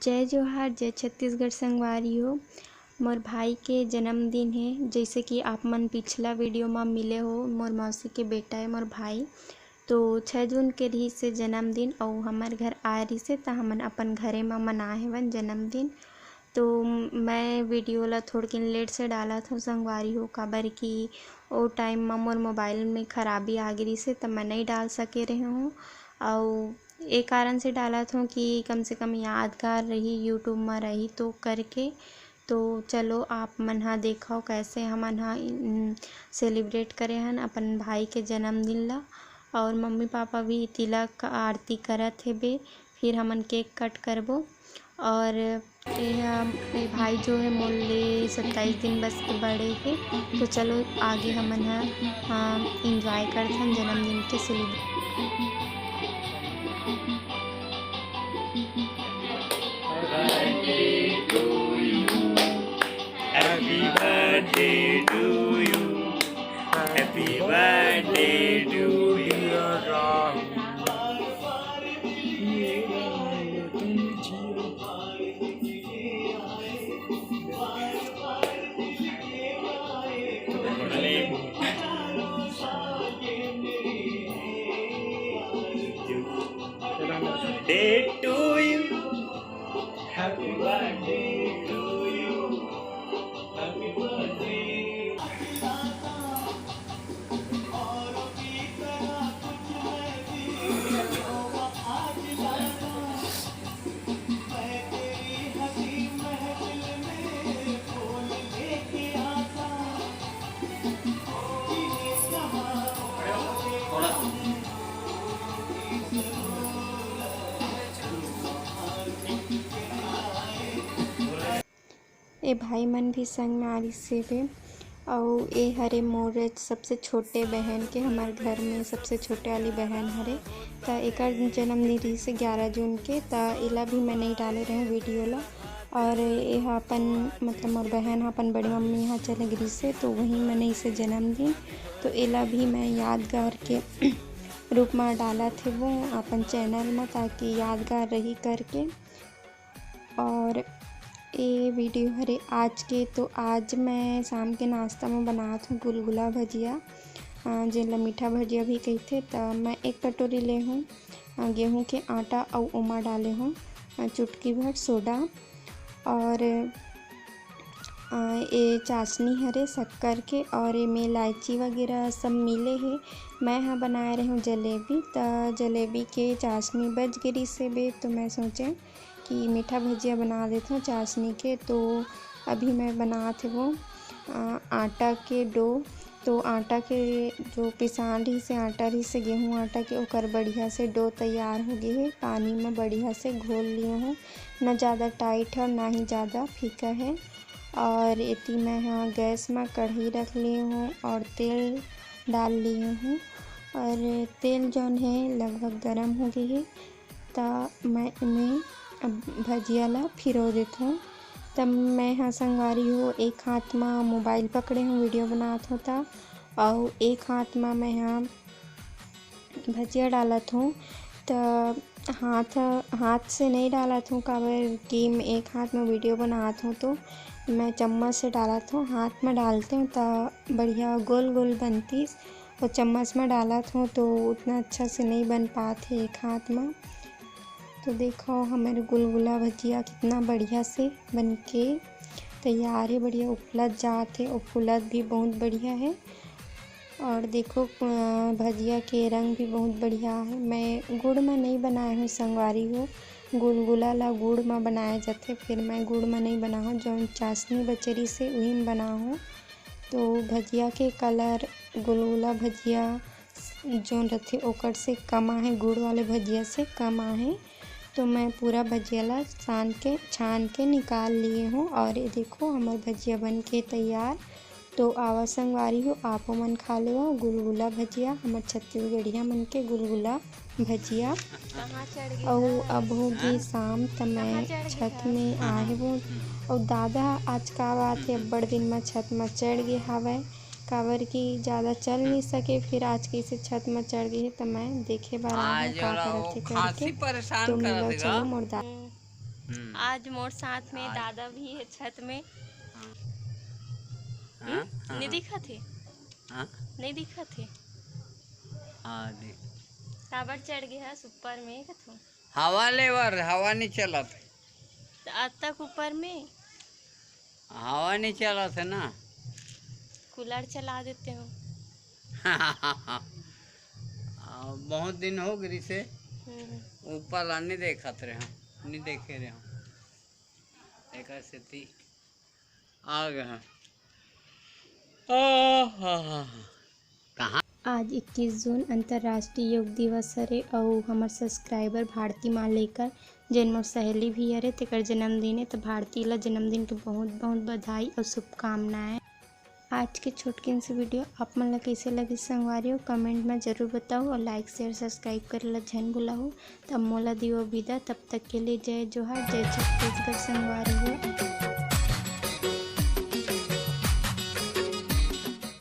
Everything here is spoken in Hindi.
जय जोहार, जय छत्तीसगढ़ संगवारी हो। मोर भाई के जन्मदिन है। जैसे कि आप मन पिछला वीडियो में मिले हो, मोर मौसी के बेटा है मोर भाई। तो 6 जून के रही से जन्मदिन और हमार घर आ रही से तो हमन अपन घरे में मना हेवन जन्मदिन। तो मैं वीडियो ला थोड़किन लेट से डाला था संगवारी हो, काबर कि वो टाइम में मोर मोबाइल में खराबी आ गई से तो मैं नहीं डाल सके रहे हूँ। और एक कारण से डाला था कि कम से कम यादगार रही, यूट्यूब में रही तो करके। तो चलो आप मन हा देखो कैसे हमन हा सेलिब्रेट करे हन अपन भाई के जन्मदिन ला। और मम्मी पापा भी तिलक आरती करत हेबे, फिर हमन केक कट करबो। और ये भाई जो है मोर ले 27 दिन बस के बड़े है। तो चलो आगे हमन हा इंजॉय करत हन जन्मदिन के celebrate. Happy birthday to you. Happy birthday to you, Rahul. Day to you. Happy birthday to you. Happy birthday. ए भाई मन भी संग में आरी से बे। और ए हरे मोर सबसे छोटे बहन के, हमारे घर में सबसे छोटे वाली बहन हरे। तो एक जन्मदिन रही से 11 जून के। तो इला भी मैं नहीं डाले रहे वीडियो ला। और ये अपन मतलब मोर बहन अपन बड़ी मम्मी यहाँ चले गई से, तो वहीं मैंने इसे जन्मदिन। तो इला भी मैं यादगार के रूप में डाला थे वो अपन चैनल में, ताकि यादगार रही करके। और ये वीडियो हरे आज के। तो आज मैं शाम के नाश्ता में बनात हूँ गुलगुला भजिया, जिनला मीठा भजिया भी कहते। तो मैं 1 कटोरी ले हूँ गेहूँ के आटा और उमा डाले हूँ चुटकी भर सोडा। और ये चाशनी हरे शक्कर के, और ये में इलायची वगैरह सब मिले है। मैं यहाँ बनाए रही हूँ जलेबी। तो जलेबी के चाशनी बच गिरी से बे, तो मैं सोचे कि मीठा भजिया बना देता हूँ चाशनी के। तो अभी मैं बनाते वो आटा के डो। तो आटा के जो पिसान रही से आटा रही से गेहूँ आटा के, ओकर बढ़िया से डो तैयार हो गई है। पानी में बढ़िया से घोल लिए हूँ, ना ज़्यादा टाइट है ना ही ज़्यादा फीका है। और इतनी मैं यहाँ गैस में कढ़ाई रख ली हूँ और तेल डाल लिए हूँ। और तेल जौन है लगभग गर्म हो गई है। तो मैं इन्हें भजिया ला फिरो देता हूँ। तब मैं यहाँ संगवारी हूँ एक हाथ में मोबाइल पकड़े हूँ वीडियो बनात होता, और एक हाथ में मैं यहाँ भजिया डालत हूँ। तो हाथ से नहीं डालत हूँ, काबर कि मैं एक हाथ में वीडियो बनात हूँ। तो मैं चम्मच से डालत हूँ, हाथ में डालते हूँ तो बढ़िया गोल गोल बनती। और चम्मच में डालत हूँ तो उतना अच्छा से नहीं बन पाते एक हाथ में। तो देखो हमारे गुलगुला भजिया कितना बढ़िया से बनके तैयार है, बढ़िया उफलत जाते और फुलत भी बहुत बढ़िया है। और देखो भजिया के रंग भी बहुत बढ़िया है। मैं गुड़ में नहीं बनाए हूँ संगवारी हो, गुलगुला ला गुड़ में बनाए जाते, फिर मैं गुड़ में नहीं बना हूँ। जो चाशनी बचरी से वही में बना हूँ। तो भजिया के कलर गुलगुला भजिया जो रहते ओकर से कम आहे, गुड़ वाले भजिया से कम आहे। तो मैं पूरा भजिया ला छान के निकाल लिए हूँ। और ये देखो हमारे भजिया बन के तैयार। तो आवा संगवारी हो आपो मन खा ले गुलगुला भजिया, हमारे छत्तीसगढ़िया मन के गुलगुला भजिया। और अब होगी शाम, तो मैं छत में आए वो। और दादा आज का बात है बड़ दिन में छत में चढ़ गए हवे, काबर की ज़्यादा चल नहीं सके। फिर आज कैसे छत में चढ़ गई है, तो मैं देखे बार का करते करके। तो मिलो चलो मोर आज मोर साथ में दादा भी है छत में। नहीं दिखा थे? नहीं दिखा थे? टावर चढ़ गया ऊपर में कथो हवा लेवर हवा नहीं चला थे। आज तक ऊपर में हवा नहीं चला था ना। कूलर चला देते हो। बहुत दिन हो गई से ऊपर नहीं देखा थे हम, नहीं देखे रहे हम। एक स्थिति आ गया। कहाँ आज 21 जून अंतर्राष्ट्रीय योग दिवस हरे और हमार सब्सक्राइबर भारती मालेकर जैन मोर सहेली भी हरे तेकर जन्मदिन है। तो भारती ला जन्मदिन के बहुत बहुत बधाई और शुभकामनाएं। आज के छोटकिन से वीडियो आप मन ला कैसे लगी संगवारी कमेंट में जरूर बताओ और लाइक शेयर सब्सक्राइब करे ला झन भुलाओ। तब मोला दियो विदा, तब तक के लिए जय जोहार, जय छत्तीसगढ़ संगवारी हो।